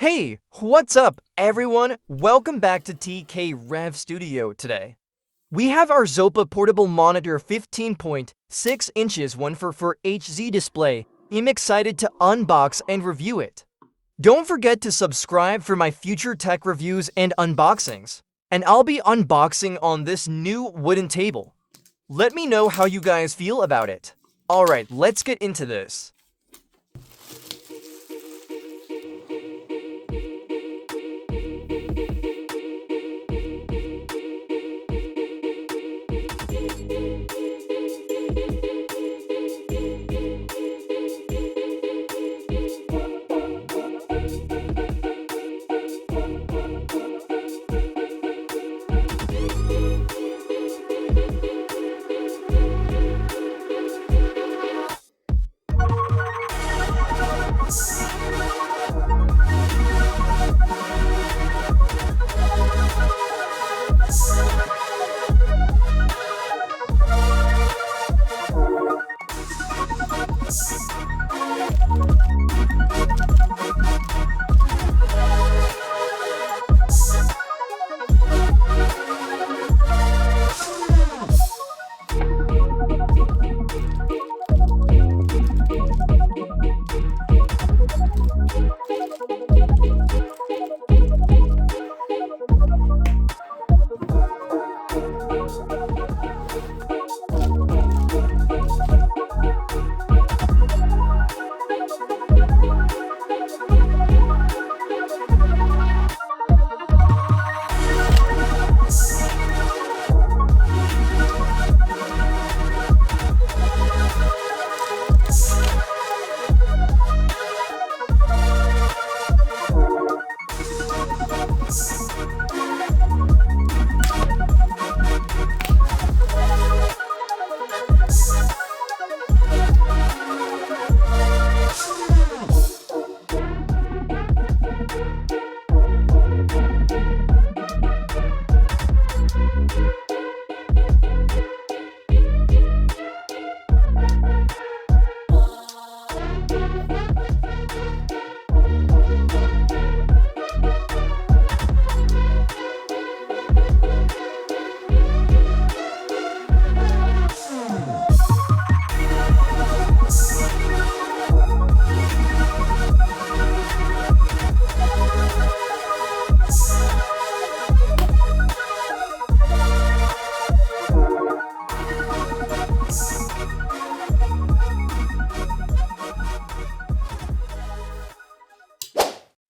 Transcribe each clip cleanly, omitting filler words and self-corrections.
Hey, what's up everyone? Welcome back to TK Rev Studio today. We have our ARZOPA portable monitor 15.6 inches one for HZ display. I'm excited to unbox and review it. Don't forget to subscribe for my future tech reviews and unboxings. And I'll be unboxing on this new wooden table. Let me know how you guys feel about it. Alright, let's get into this.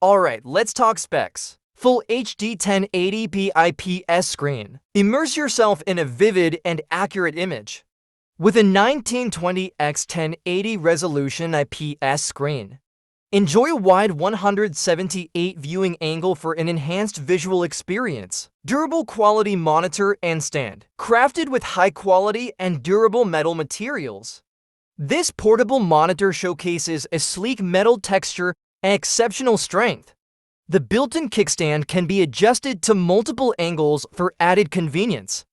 Alright, let's talk specs. Full HD 1080p IPS screen. Immerse yourself in a vivid and accurate image. With a 1920x1080 resolution IPS screen. Enjoy a wide 178 viewing angle for an enhanced visual experience. Durable quality monitor and stand. Crafted with high quality and durable metal materials. This portable monitor showcases a sleek metal texture and exceptional strength. The built-in kickstand can be adjusted to multiple angles for added convenience.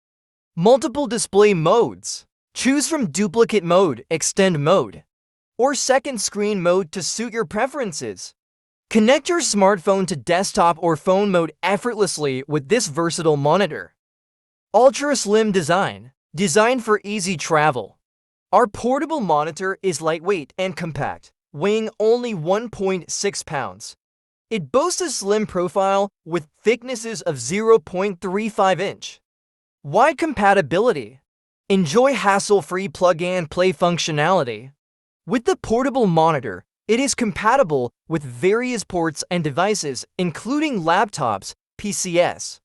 Multiple display modes. Choose from duplicate mode, extend mode, or second screen mode to suit your preferences. Connect your smartphone to desktop or phone mode effortlessly with this versatile monitor. Ultra slim design. Designed for easy travel. Our portable monitor is lightweight and compact, weighing only 1.6 pounds. It boasts a slim profile with thicknesses of 0.35 inch. Wide compatibility. Enjoy hassle-free plug-and-play functionality. With the portable monitor, it is compatible with various ports and devices, including laptops, PCs,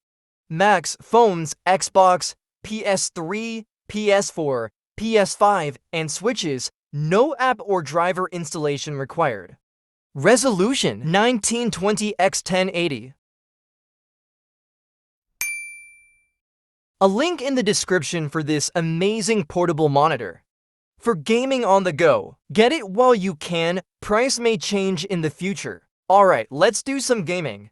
Macs, phones, Xbox, PS3, PS4, PS5, and Switches. No app or driver installation required. Resolution 1920x1080. A link in the description for this amazing portable monitor. For gaming on the go, get it while you can. Price may change in the future. Alright, let's do some gaming.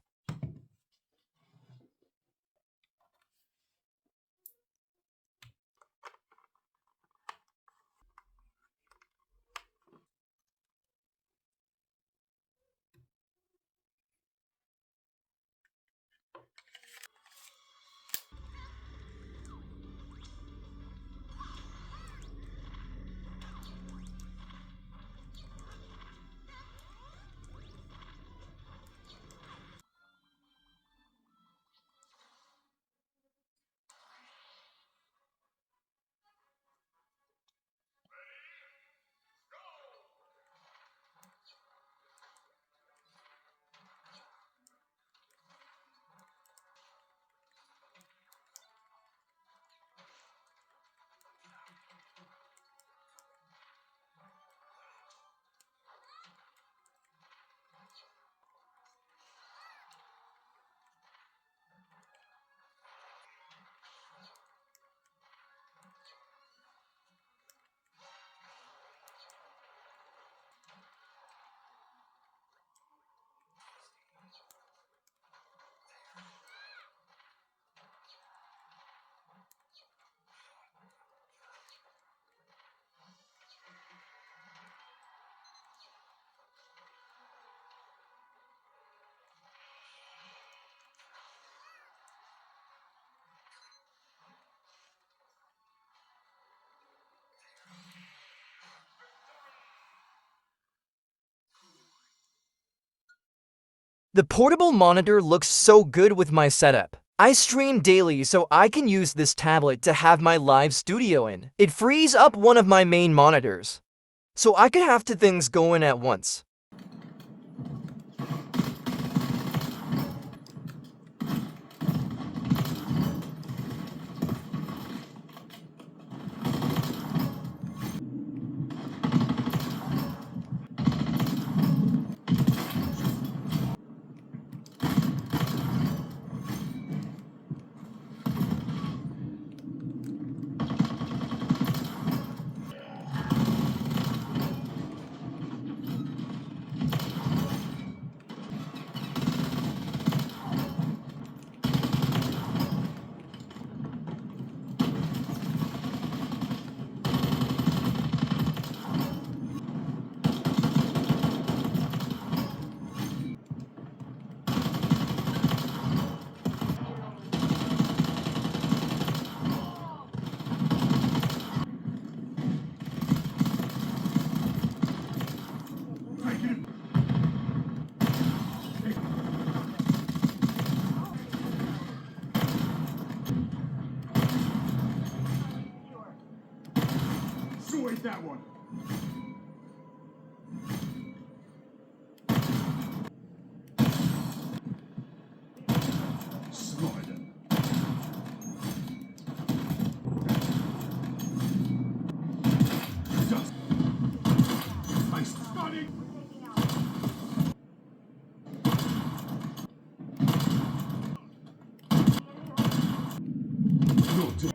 The portable monitor looks so good with my setup. I stream daily so I can use this tablet to have my live studio in. It frees up one of my main monitors, so I could have two things going at once. Wait, that one. Slide him. Just. I studied. You're doing.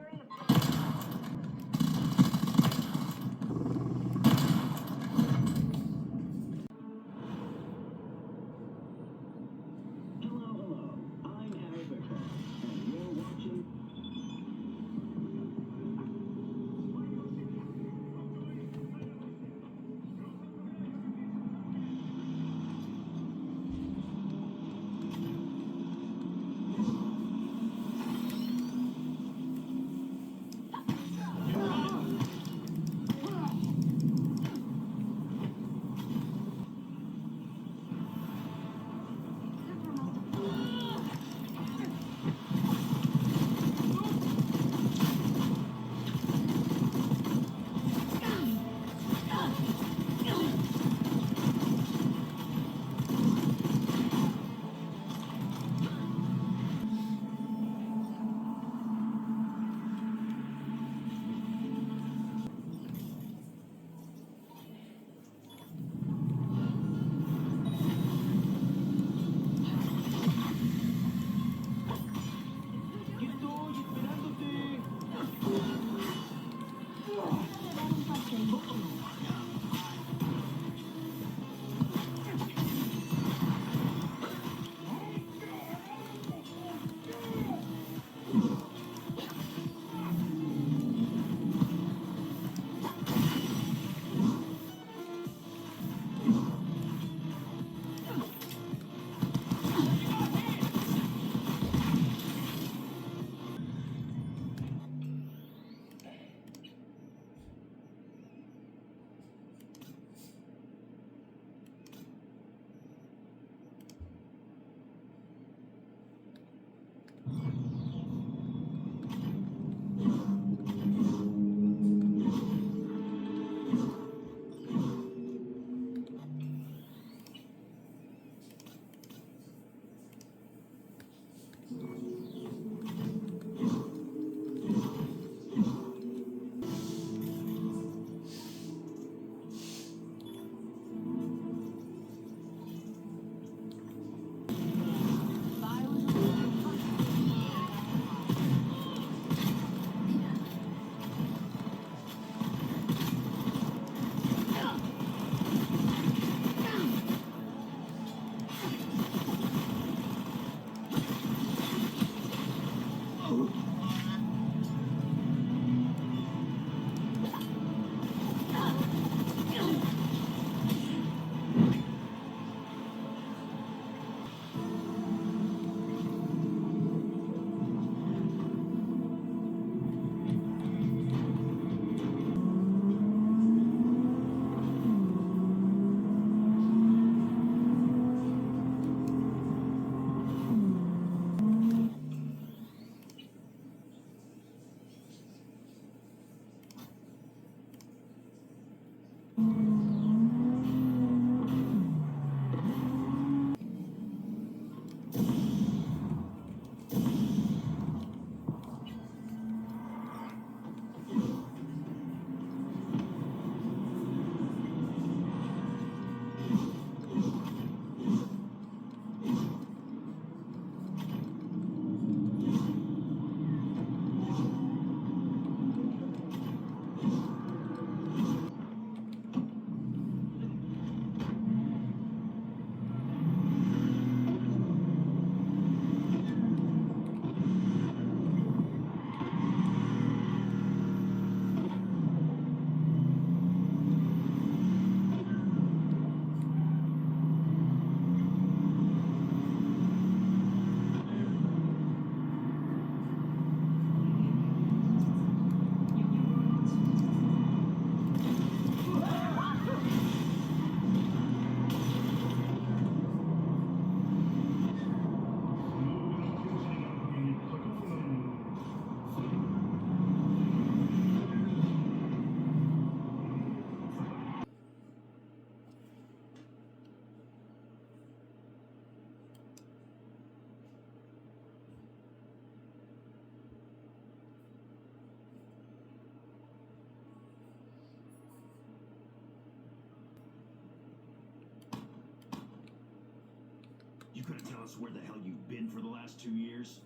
You couldn't tell us where the hell you've been for the last 2 years?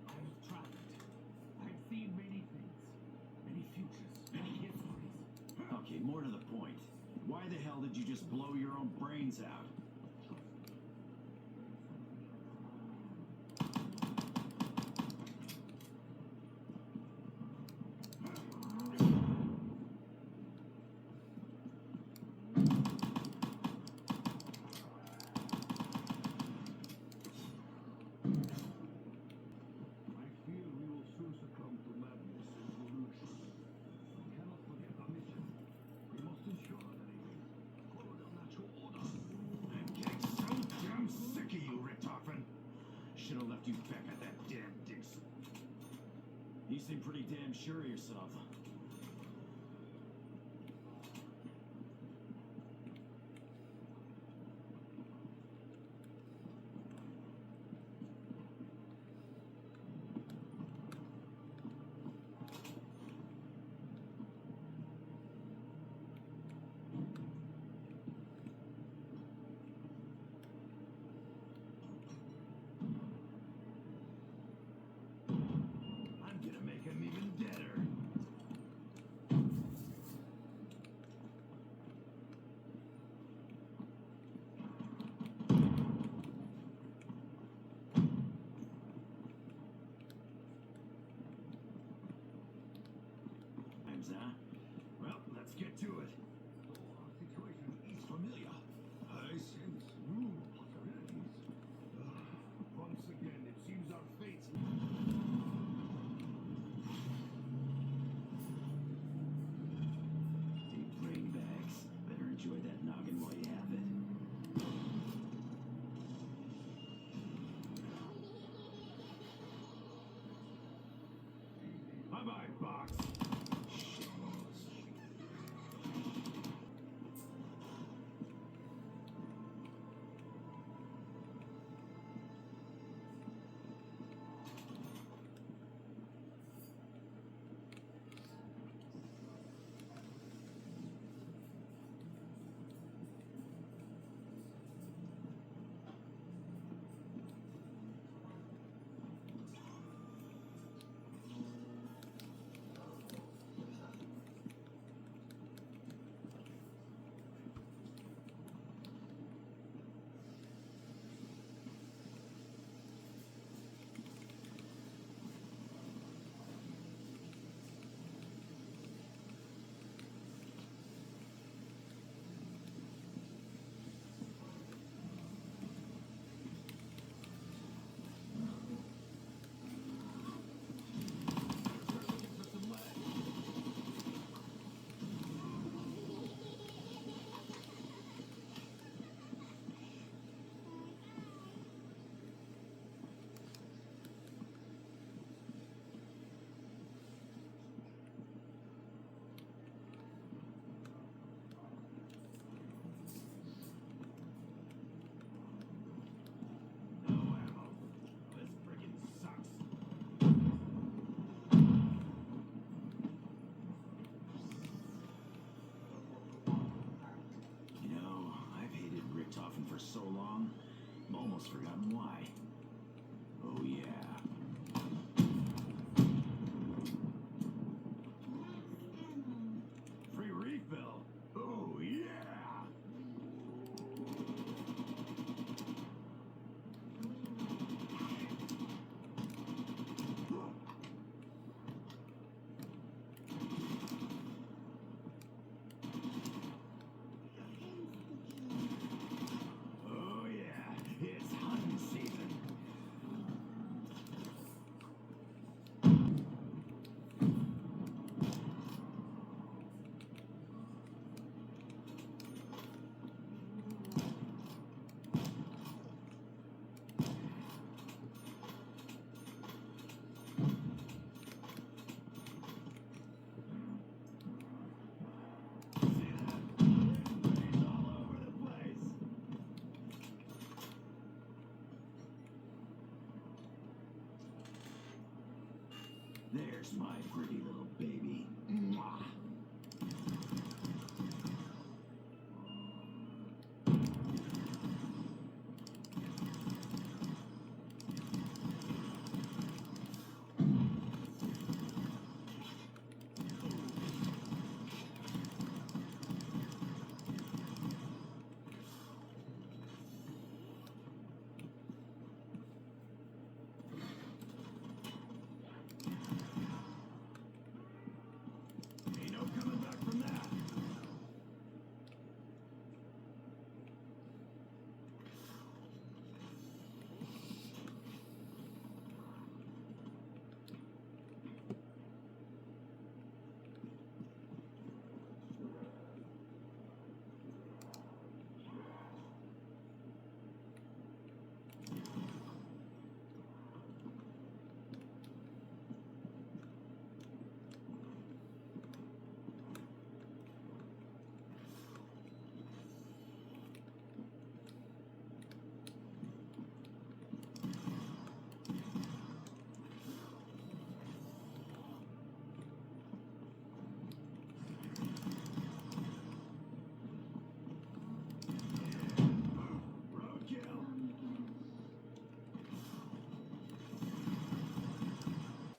I've traveled. I've seen many things. Many futures. Many histories. Okay, more to the point. Why the hell did you just blow your own brains out? I fear we will soon succumb to madness and pollution. We cannot forget our mission. We must ensure that everything follow the natural order. I'm getting so damn sick of you, Richtofen. Should have left you back at that damn Dixon. You seem pretty damn sure of yourself. I'm gonna make him even deader. Times, huh? Well, let's get to it. Though our situation is familiar, I sense new possibilities. Once again, it seems our fates. Deep brain bags. Better enjoy that noggin while you have it. Bye-bye, box. No ammo. This friggin' sucks. You know, I've hated Richtofen for so long, I've almost forgotten why. Oh yeah. Free refill. Oh yeah. Oh yeah, it's hunting season. See that? Brains all over the place. There's my pretty little baby. Mwah.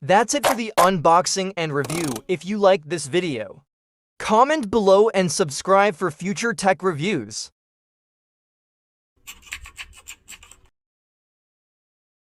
That's it for the unboxing and review. If you liked this video, comment below and subscribe for future tech reviews.